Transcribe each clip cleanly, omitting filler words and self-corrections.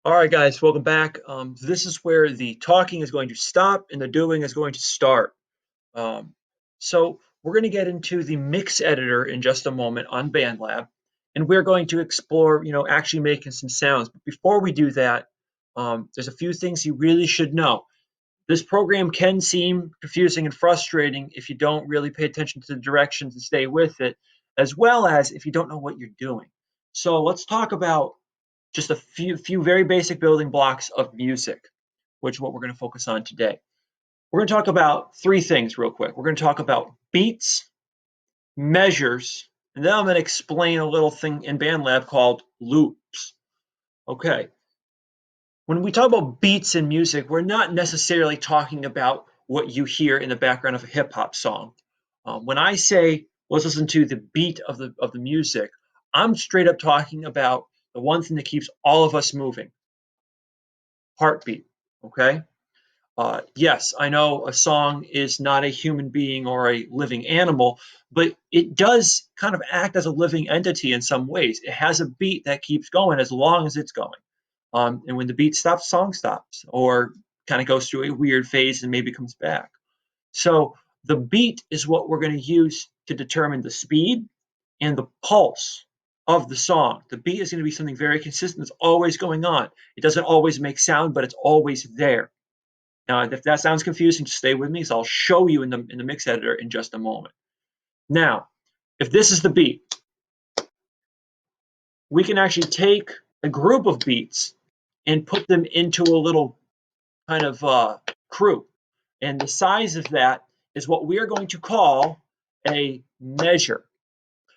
All right, guys, welcome back. This is where the talking is going to stop and the doing is going to start. Um, so we're going to get into the mix editor in just a moment on BandLab, and we're going to explore, actually making some sounds. But before we do that, there's a few things you really should know. This program can seem confusing and frustrating if you don't really pay attention to the directions and stay with it, as well as if you don't know what you're doing. So let's talk about just a few very basic building blocks of music, which is what we're going to focus on today. We're going to talk about three things real quick. We're going to talk about beats, measures, and then I'm going to explain a little thing in BandLab called loops. Okay. When we talk about beats in music, we're not necessarily talking about what you hear in the background of a hip hop song. When I say let's listen to the beat of the music, I'm straight up talking about the one thing that keeps all of us moving: heartbeat. Okay. Yes, I know a song is not a human being or a living animal, but it does kind of act as a living entity in some ways. It has a beat that keeps going as long as it's going. And when the beat stops, the song stops, or kind of goes through a weird phase and maybe comes back. So the beat is what we're going to use to determine the speed and the pulse of the song. The beat is going to be something very consistent. It's always going on. It doesn't always make sound, but it's always there. Now, if that sounds confusing, just stay with me, so I'll show you in the mix editor in just a moment. Now, if this is the beat, we can actually take a group of beats and put them into a little kind of crew. And the size of that is what we are going to call a measure.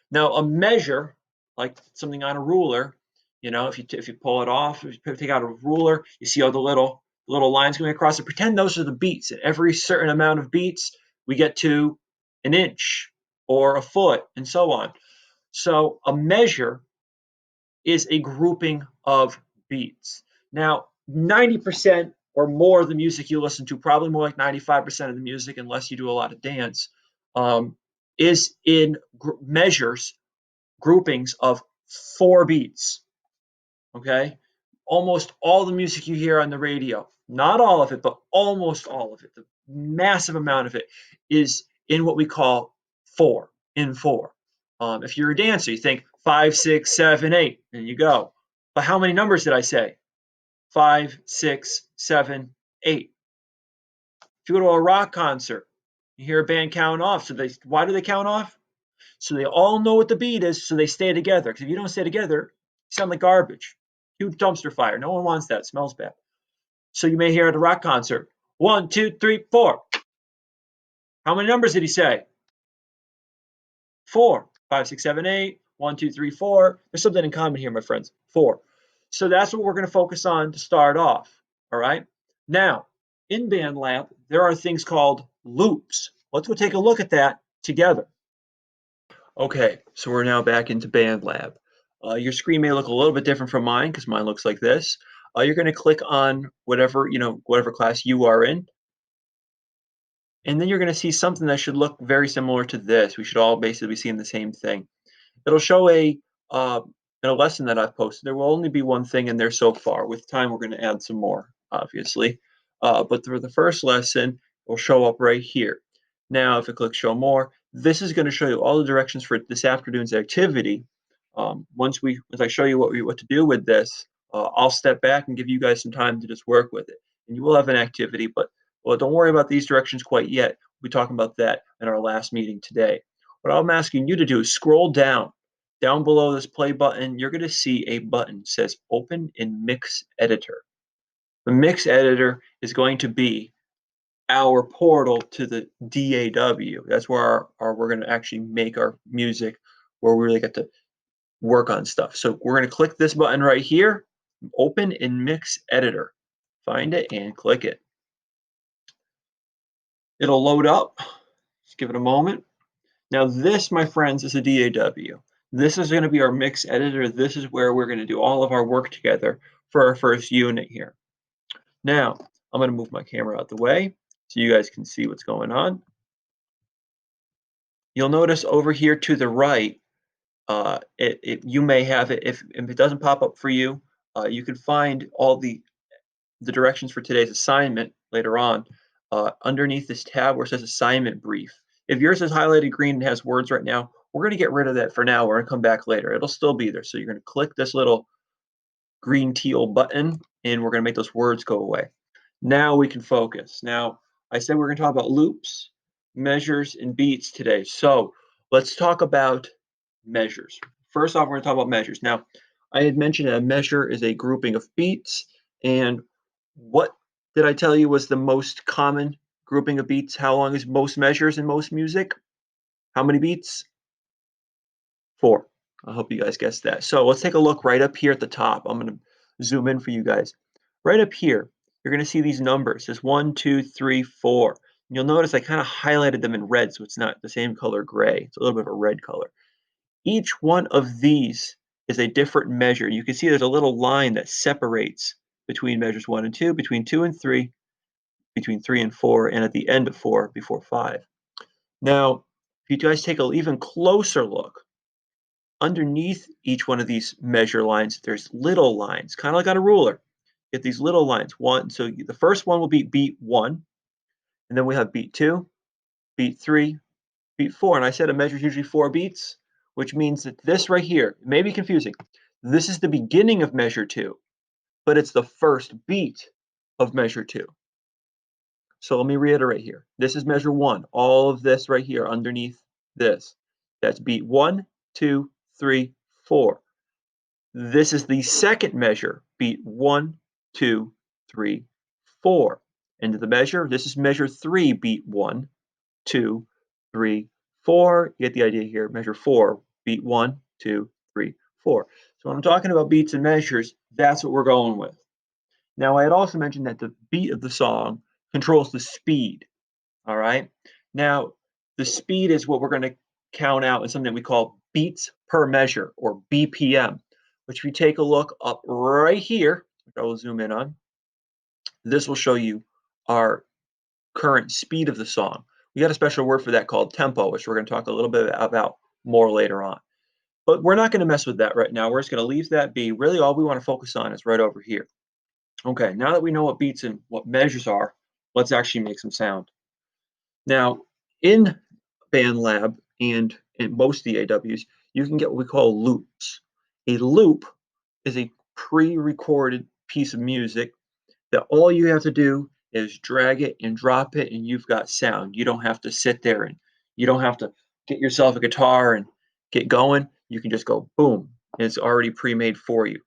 Now, a measure, like something on a ruler, if you pull it off, if you take out a ruler, you see all the little lines going across it. Pretend those are the beats. At every certain amount of beats, we get to an inch or a foot, and so on. So a measure is a grouping of beats. Now, 90% or more of the music you listen to, probably more like 95% of the music, unless you do a lot of dance, is in measures, groupings of 4 beats. Okay? Almost all the music you hear on the radio, not all of it, but almost all of it, the massive amount of it, is in what we call 4, in 4. If you're a dancer, you think 5, 6, 7, 8, and you go. But how many numbers did I say? 5, 6, 7, 8. If you go to a rock concert, you hear a band count off. Why do they count off? So they all know what the beat is, so they stay together. Because if you don't stay together, you sound like garbage. Huge dumpster fire. No one wants that. It smells bad. So you may hear at a rock concert, 1, 2, 3, 4. How many numbers did he say? 4. 5, 6, 7, 8. 1, 2, 3, 4. There's something in common here, my friends. 4. So that's what we're going to focus on to start off. All right. Now, in BandLab, there are things called loops. Let's go take a look at that together. Okay, so we're now back into BandLab. Your screen may look a little bit different from mine because mine looks like this. You're going to click on whatever class you are in, and then you're going to see something that should look very similar to this. We should all basically be seeing the same thing. It'll show uh, a lesson that I've posted. There will only be one thing in there so far. With time, we're going to add some more, obviously. But for the first lesson, it will show up right here. Now, if I click Show More, this is going to show you all the directions for this afternoon's activity. Once I show you what to do with this, I'll step back and give you guys some time to just work with it. And you will have an activity, but don't worry about these directions quite yet. We'll be talking about that in our last meeting today. What I'm asking you to do is scroll down below this play button. You're going to see a button that says Open in Mix Editor. The Mix Editor is going to be our portal to the DAW. That's where we're going to actually make our music, where we really get to work on stuff. So we're going to click this button right here, Open in Mix Editor. Find it and click it. It'll load up. Just give it a moment. Now this, my friends, is a DAW. This is going to be our mix editor. This is where we're going to do all of our work together for our first unit here. Now, I'm going to move my camera out the way so you guys can see what's going on. You'll notice over here to the right, you may have it, if it doesn't pop up for you, You can find all the directions for today's assignment later on underneath this tab where it says assignment brief. If yours is highlighted green and has words right now, we're going to get rid of that for now. We're going to come back later. It'll still be there. So you're going to click this little green teal button and we're going to make those words go away. Now we can focus. Now, I said we're going to talk about loops, measures, and beats today. So let's talk about measures. First off, we're going to talk about measures. Now, I had mentioned that a measure is a grouping of beats. And what did I tell you was the most common grouping of beats? How long is most measures in most music? How many beats? 4. I hope you guys guessed that. So let's take a look right up here at the top. I'm going to zoom in for you guys. Right up here, you're going to see these numbers. There's 1, 2, 3, 4. And you'll notice I kind of highlighted them in red, so it's not the same color gray. It's a little bit of a red color. Each one of these is a different measure. You can see there's a little line that separates between measures 1 and 2, between 2 and 3, between 3 and 4, and at the end of 4 before 5. Now, if you guys take an even closer look, underneath each one of these measure lines, there's little lines, kind of like on a ruler. Get these little lines. So the first one will be beat 1, and then we have beat 2, beat 3, beat 4. And I said a measure is usually 4 beats, which means that this right here, it may be confusing. This is the beginning of measure 2, but it's the first beat of measure 2. So let me reiterate here. This is measure 1. All of this right here underneath this. That's beat 1, 2, 3, 4. This is the second measure, beat 1, 2, 3, 4. End of the measure. This is measure 3, beat 1, 2, 3, 4. You get the idea here. Measure 4, beat 1, 2, 3, 4. So when I'm talking about beats and measures, that's what we're going with. Now, I had also mentioned that the beat of the song controls the speed. All right. Now, the speed is what we're going to count out in something we call beats per measure, or BPM, which if you take a look up right here, which I will zoom in on, this will show you our current speed of the song. We got a special word for that called tempo, which we're going to talk a little bit about more later on. But we're not going to mess with that right now. We're just going to leave that be. Really, all we want to focus on is right over here. Okay, now that we know what beats and what measures are, let's actually make some sound. Now, in BandLab and in most DAWs, you can get what we call loops. A loop is a pre-recorded piece of music that all you have to do is drag it and drop it, and you've got sound. You don't have to sit there and you don't have to get yourself a guitar and get going. You can just go boom, and it's already pre-made for you.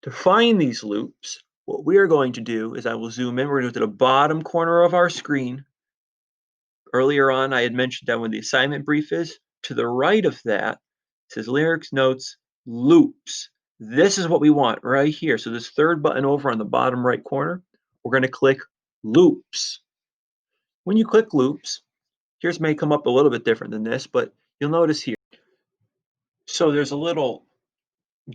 To find these loops, what we are going to do is I will zoom in. We're going to go to the bottom corner of our screen. Earlier on, I had mentioned that when the assignment brief is, to the right of that, it says lyrics, notes, loops. This is what we want right here. So this third button over on the bottom right corner, we're going to click loops. When you click loops, yours may come up a little bit different than this, but you'll notice here. So there's a little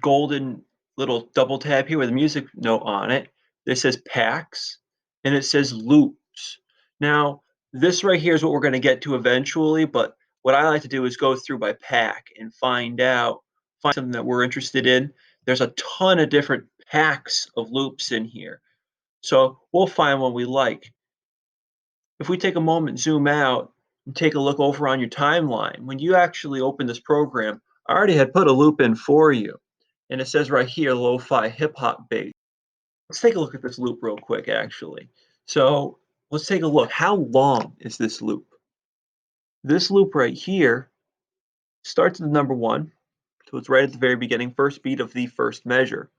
golden little double tab here with a music note on it. This says packs and it says loops. Now, this right here is what we're going to get to eventually, but what I like to do is go through by pack and find something that we're interested in. There's a ton of different packs of loops in here. So we'll find one we like. If we take a moment, zoom out, and take a look over on your timeline, when you actually open this program, I already had put a loop in for you. And it says right here, lo-fi hip-hop bass. Let's take a look at this loop real quick, actually. So let's take a look. How long is this loop? This loop right here starts at the number 1. So it's right at the very beginning, first beat of the first measure.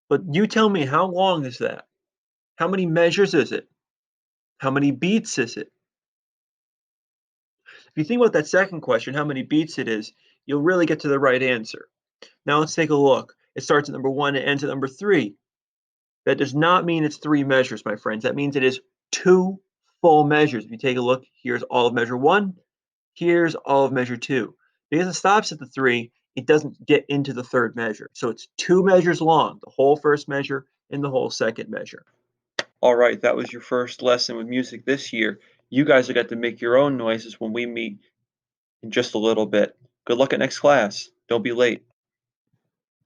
But you tell me, how long is that? How many measures is it? How many beats is it? If you think about that second question, how many beats it is, you'll really get to the right answer. Now let's take a look. It starts at number 1 and ends at number 3. That does not mean it's 3 measures, my friends. That means it is 2 full measures. If you take a look, here's all of measure 1, here's all of measure 2. Because it stops at the 3, it doesn't get into the third measure. So it's 2 measures long, the whole first measure and the whole second measure. All right, that was your first lesson with music this year. You guys will get to make your own noises when we meet in just a little bit. Good luck at next class. Don't be late.